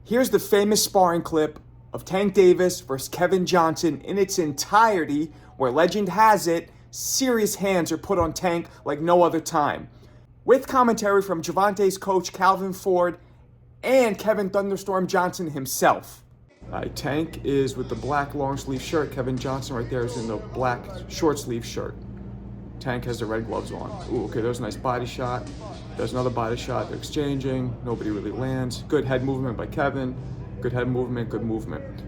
Here's the famous sparring clip of Tank Davis versus Kevon Johnson in its entirety, where legend has it, serious hands are put on Tank like no other time. With commentary from Gervonta's coach Calvin Ford and Kevin Thunderstorm Johnson himself. Tank is with the black long sleeve shirt. Kevon Johnson right there is in the black short sleeve shirt. Tank has the red gloves on. Ooh, okay, there's a nice body shot. There's another body shot. They're exchanging. Nobody really lands. Good head movement by Kevon. Good head movement, good movement.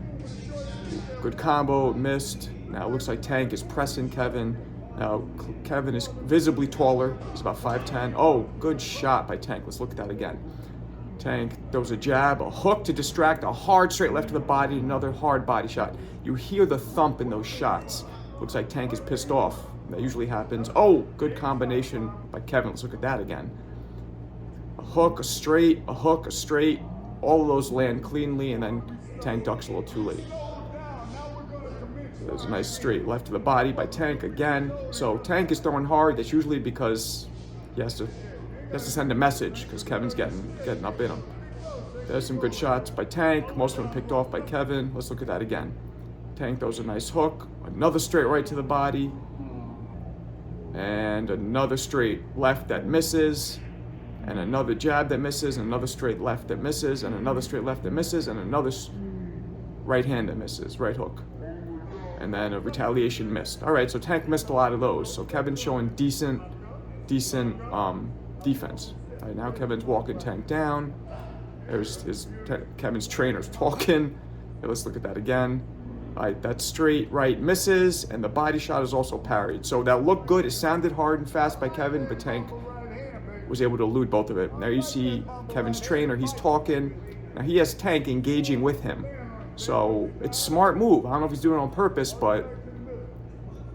Good combo, missed. Now it looks like Tank is pressing Kevon. Now Kevon is visibly taller. He's about 5'10". Oh, good shot by Tank. Let's look at that again. Tank throws a jab, a hook to distract, a hard straight left to the body, another hard body shot. You hear the thump in those shots. Looks like Tank is pissed off. That usually happens. Oh, good combination by Kevon. Let's look at that again. A hook, a straight, a hook, a straight. All of those land cleanly, and then Tank ducks a little too late. There's a nice straight left to the body by Tank again. So Tank is throwing hard. That's usually because he has to send a message because Kevon's getting up in him. There's some good shots by Tank. Most of them picked off by Kevon. Let's look at that again. Tank throws a nice hook. Another straight right to the body. And another straight left that misses. And another jab that misses. And another straight left that misses. And another straight left that misses. And another right hand that misses. Right hook. And then a retaliation missed. All right, so Tank missed a lot of those. So Kevon's showing decent defense. All right, now Kevon's walking Tank down. There's Kevon's trainer's talking. Okay, let's look at that again. All right, that straight right misses, and the body shot is also parried. So that looked good. It sounded hard and fast by Kevon, but Tank was able to elude both of it. Now you see Kevon's trainer. He's talking. Now he has Tank engaging with him. So it's a smart move. I don't know if he's doing it on purpose, but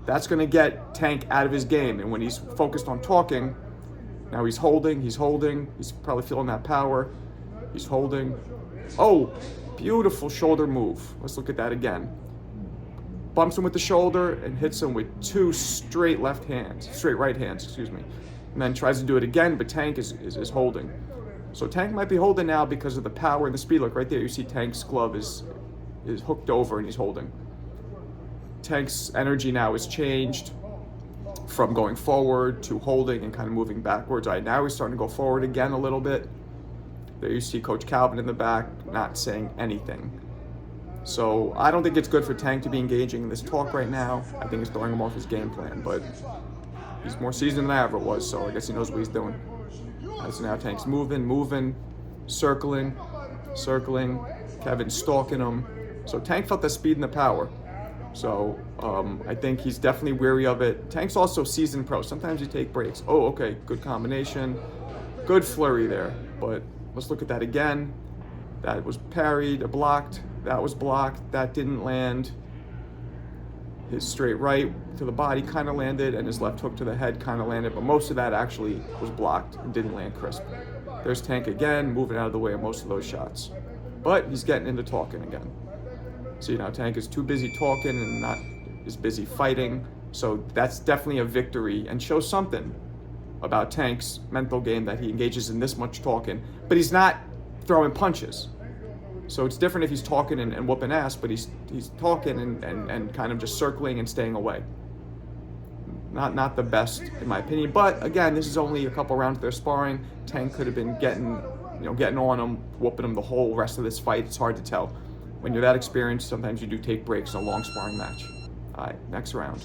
that's going to get Tank out of his game. And when he's focused on talking, now he's holding. He's probably feeling that power. He's holding. Oh, beautiful shoulder move. Let's look at that again. Bumps him with the shoulder and hits him with two straight right hands, and then tries to do it again, but Tank is holding. So Tank might be holding now because of the power and the speed. Look right there, you see Tank's glove is hooked over and he's holding. Tank's energy now is changed from going forward to holding and kind of moving backwards. All right, now he's starting to go forward again a little bit. There you see Coach Calvin in the back not saying anything. So I don't think it's good for Tank to be engaging in this talk right now. I think it's throwing him off his game plan, but he's more seasoned than I ever was, so I guess he knows what he's doing. So now Tank's moving, circling. Kevon's stalking him. So Tank felt the speed and the power. So I think he's definitely weary of it. Tank's also seasoned pro. Sometimes you take breaks. Oh, okay, good combination. Good flurry there, but let's look at that again. That was parried, blocked. That was blocked. That didn't land. His straight right to the body kind of landed, and his left hook to the head kind of landed, but most of that actually was blocked and didn't land crisp. There's Tank again, moving out of the way of most of those shots. But he's getting into talking again. See, now Tank is too busy talking and not as busy fighting, so that's definitely a victory and shows something about Tank's mental game that he engages in this much talking, but he's not throwing punches. So it's different if he's talking and whooping ass, but he's talking and kind of just circling and staying away. Not the best in my opinion, but again, this is only a couple rounds they're sparring. Tank could have been getting on him, whooping him the whole rest of this fight. It's hard to tell. When you're that experienced, sometimes you do take breaks in a long sparring match. All right, next round.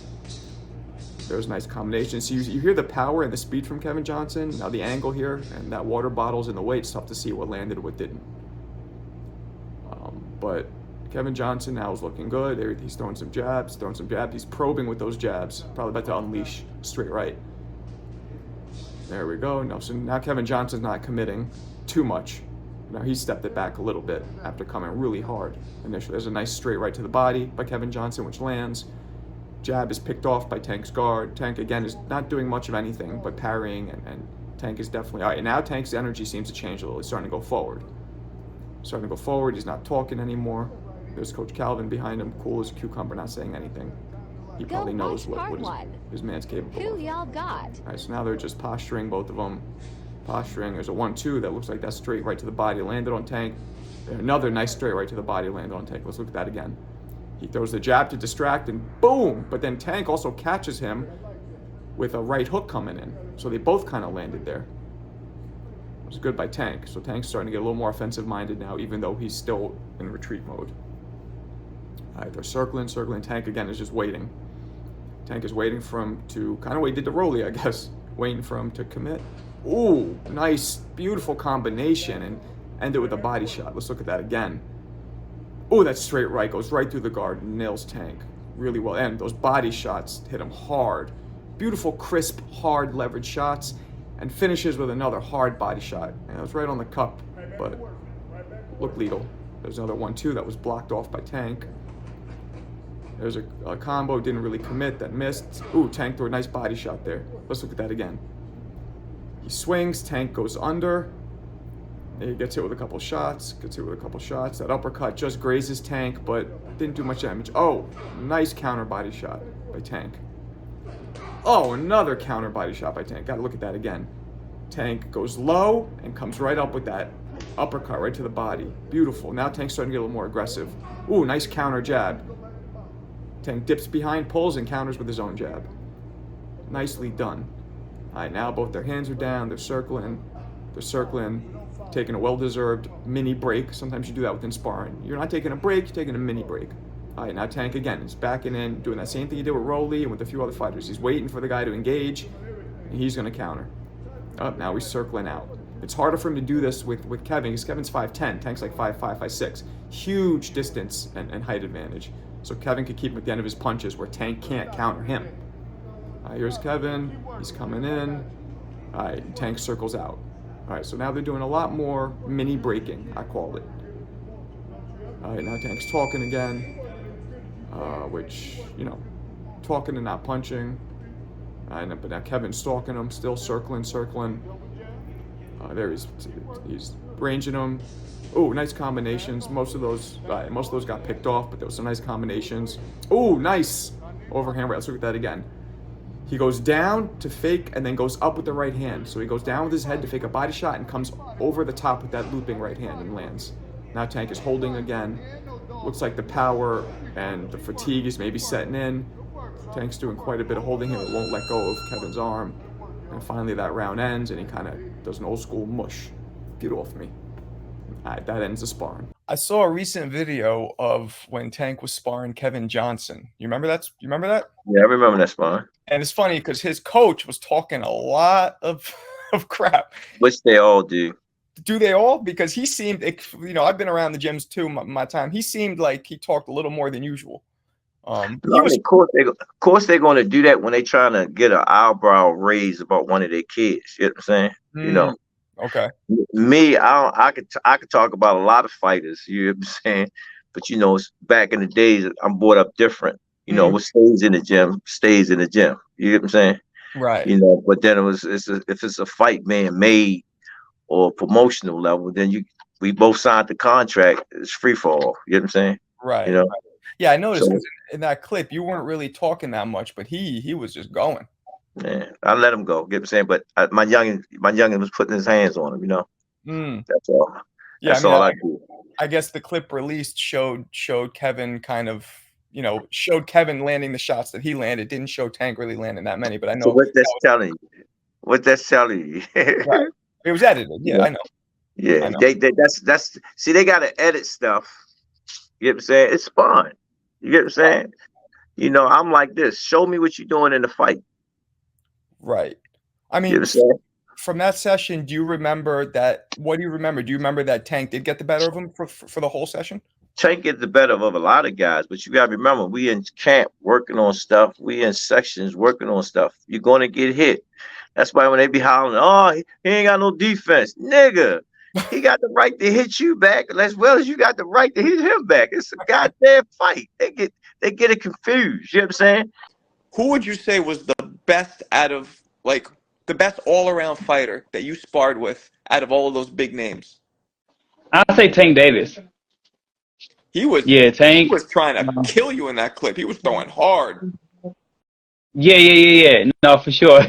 There's a nice combination. So you hear the power and the speed from Kevon Johnson. Now the angle here, and that water bottle's in the way. It's tough to see what landed, what didn't. But Kevon Johnson now is looking good. He's throwing some jabs. He's probing with those jabs. Probably about to unleash straight right. There we go. So now Kevon Johnson's not committing too much. Now he stepped it back a little bit after coming really hard initially. There's a nice straight right to the body by Kevon Johnson, which lands. Jab is picked off by Tank's guard. Tank, again, is not doing much of anything but parrying, and Tank is definitely... All right, and now Tank's energy seems to change a little. He's starting to go forward. He's not talking anymore. There's Coach Calvin behind him, cool as a cucumber, not saying anything. He probably knows what his man's capable of. Who y'all got? All right, so now they're just posturing, both of them. Posturing. There's a 1-2 that looks like that's straight right to the body. Landed on Tank. Another nice straight right to the body landed on Tank. Let's look at that again. He throws the jab to distract and boom! But then Tank also catches him with a right hook coming in. So they both kind of landed there. It was good by Tank. So Tank's starting to get a little more offensive minded now, even though he's still in retreat mode. All right, they're circling. Tank again is just waiting. Tank is waiting for him to kind of what he did to Rolly, I guess. Waiting for him to commit. Ooh, nice, beautiful combination, and end it with a body shot. Let's look at that again. Ooh, that straight right goes right through the guard, nails Tank really well. And those body shots hit him hard. Beautiful, crisp, hard leverage shots, and finishes with another hard body shot. And it was right on the cup, but looked lethal. There's another one too that was blocked off by Tank. There's a combo, didn't really commit, that missed. Ooh, Tank threw a nice body shot there. Let's look at that again. He swings, Tank goes under. He gets hit with a couple shots, That uppercut just grazes Tank, but didn't do much damage. Oh, nice counter body shot by Tank. Oh, another counter body shot by Tank. Gotta look at that again. Tank goes low and comes right up with that uppercut right to the body. Beautiful. Now Tank's starting to get a little more aggressive. Ooh, nice counter jab. Tank dips behind, pulls, and counters with his own jab. Nicely done. All right, now both their hands are down. They're circling, taking a well-deserved mini break. Sometimes you do that within sparring. You're not taking a break, you're taking a mini break. All right, now Tank again is backing in, doing that same thing he did with Rolly and with a few other fighters. He's waiting for the guy to engage, and he's going to counter. Now he's circling out. It's harder for him to do this with Kevin, because Kevin's 5'10", Tank's like 5'5", 5'6". Huge distance and height advantage. So Kevin could keep him at the end of his punches where Tank can't counter him. Here's Kevin, he's coming in. All right, Tank circles out. All right, so now they're doing a lot more mini breaking, I call it. All right, now Tank's talking again, which, you know, talking and not punching. But now Kevin's stalking him, still circling. There he's ranging him. Oh, nice combinations. Most of those got picked off, but there was some nice combinations. Oh, nice overhand right. Let's look at that again. He goes down to fake and then goes up with the right hand. So he goes down with his head to fake a body shot and comes over the top with that looping right hand and lands. Now Tank is holding again. Looks like the power and the fatigue is maybe setting in. Tank's doing quite a bit of holding here. It won't let go of Kevin's arm. And finally that round ends and he kind of does an old school mush. Get off me. All right, that ends the sparring. I saw a recent video of when Tank was sparring Kevin Johnson. You remember that? Yeah, I remember that sparring. And it's funny because his coach was talking a lot of crap. Which they all do. Do they all? Because he seemed, you know, I've been around the gyms too my time. He seemed like he talked a little more than usual. Of course they're going to do that when they're trying to get an eyebrow raised about one of their kids. You know what I'm saying? You know. Okay. Me, I could talk about a lot of fighters. You know what I'm saying? But you know, back in the days, I'm brought up different. You know, what stays in the gym stays in the gym. You know what I'm saying? Right. You know, but then if it's a fight man made or promotional level, then we both signed the contract. It's free for all. You know what I'm saying? Right. You know. Right. Yeah, I noticed because in that clip you weren't really talking that much, but he was just going. Yeah, I let him go. Get what I'm saying? But my youngin was putting his hands on him. You know. That's all. Yeah, That's all I do. I guess the clip released showed Kevin kind of, you know, showed Kevin landing the shots that he landed. Didn't show Tank really landing that many, but I know so what that's telling you. Right. It was edited. Yeah, I know. Yeah, I know. That's see, they gotta edit stuff. You get what I'm saying? It's fun. You get what I'm saying? You know, I'm like this. Show me what you're doing in the fight. Right. I mean, from that session, do you remember that? What do you remember? Do you remember that Tank did get the better of him for the whole session? Tank gets the better of a lot of guys, but you got to remember, we in camp working on stuff. We in sections working on stuff. You're going to get hit. That's why when they be hollering, oh, he ain't got no defense. Nigga, he got the right to hit you back as well as you got the right to hit him back. It's a goddamn fight. They get it confused. You know what I'm saying? Who would you say was the best out of, like, the best all-around fighter that you sparred with out of all of those big names? I'd say Tank Davis. Tank. He was trying to kill you in that clip. He was throwing hard. Yeah. No, for sure.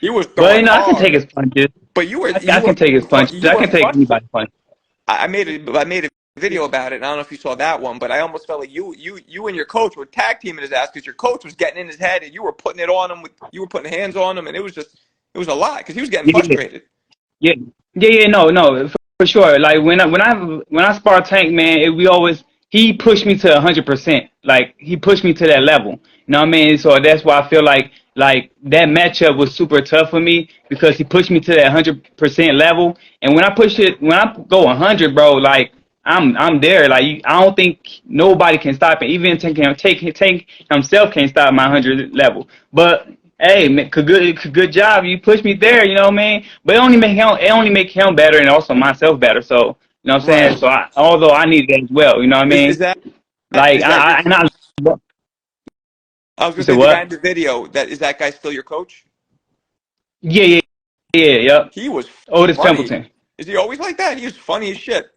He was throwing hard. I can take his punches. But I can take his punches. I can take anybody's punches. I made it video about it. And I don't know if you saw that one, but I almost felt like you and your coach were tag teaming his ass because your coach was getting in his head and you were putting it on him. You were putting hands on him, and it was a lot because he was getting Yeah, frustrated. yeah, yeah. No, for sure. Like when I spar Tank, man, we always he pushed me to 100%. Like he pushed me to that level. You know what I mean? So that's why I feel like that matchup was super tough for me because he pushed me to that 100% level. And when I go 100, bro, like I'm there. Like I don't think nobody can stop it. Even Tank himself can't stop my 100 level. But hey, man, good job. You pushed me there. You know what I mean? But it only make him better and also myself better. So you know what I'm saying. Right. So although I need that as well. You know what I Is mean? that Like is that your? I was you gonna said say the guy what? in the video. That guy still your coach? Yeah, yeah, yeah, yep. He was Otis funny. Templeton. Is he always like that? He was funny as shit.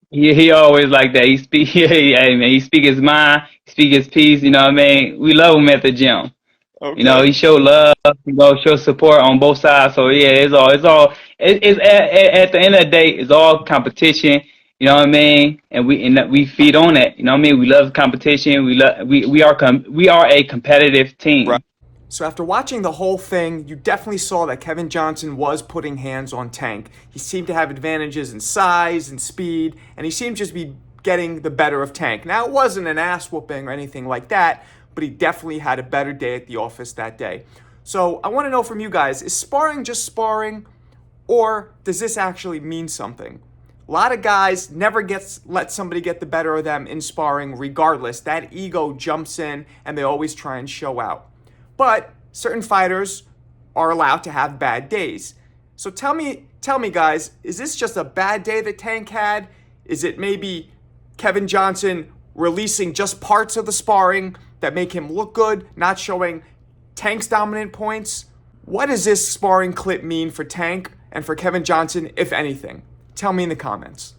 He always like that. He speak, yeah, hey man, he speak his mind, speak his piece. You know what I mean? We love him at the gym. You know, Okay. he showed love, show support on both sides. So yeah, it's at the end of the day, it's all competition. You know what I mean? And we feed on that. You know what I mean? We love competition. We are a competitive Right. team. So after watching the whole thing, you definitely saw that Kevin Johnson was putting hands on Tank. He seemed to have advantages in size and speed, and he seemed to just be getting the better of Tank. Now, it wasn't an ass whooping or anything like that, but he definitely had a better day at the office that day. So I want to know from you guys, is sparring just sparring, or does this actually mean something? A lot of guys never let somebody get the better of them in sparring regardless. That ego jumps in and they always try and show out. But certain fighters are allowed to have bad days. So tell me guys, is this just a bad day that Tank had? Is it maybe Kevin Johnson releasing just parts of the sparring that make him look good, not showing Tank's dominant points? What does this sparring clip mean for Tank and for Kevin Johnson, if anything? Tell me in the comments.